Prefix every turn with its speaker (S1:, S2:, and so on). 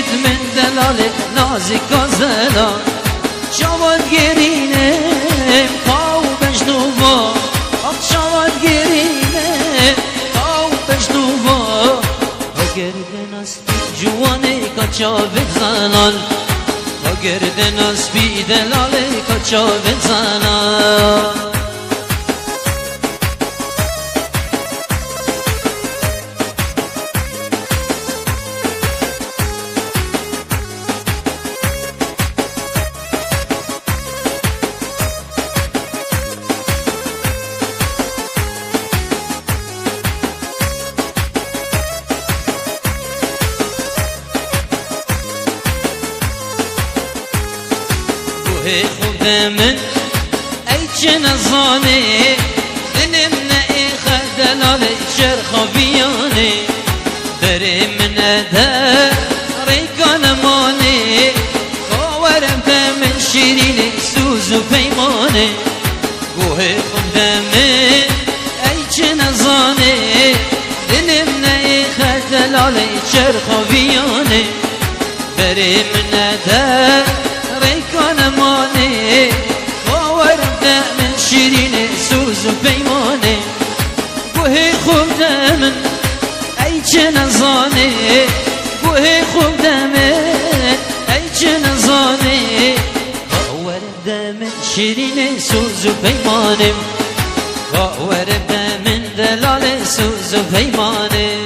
S1: شید من دلال نازی کازلا شواد گرینه پاو بجنوبا شواد گرینه پاو بجنوبا اگر دناس جوانه کچا بزنال اگر دناس بی دلاله کچا بزنال خود من ای چه نزانه دلم نه خدلال شرخویانه بره من ده ریکان مانه خاورم ده من شیرین سوز و پیمانه گوه خود من ای چه نزانه دلم نه خدلال شرخویانه بره من ده ریکان مانه خاورم ده من شیرین سوز و پیمانه گوه خوب ده من ای چه نزانه گوه خوب ده من ای چه نزانه خاورم ده من شیرین سوز و پیمانه خاورم ده من دلال سوز و پیمانه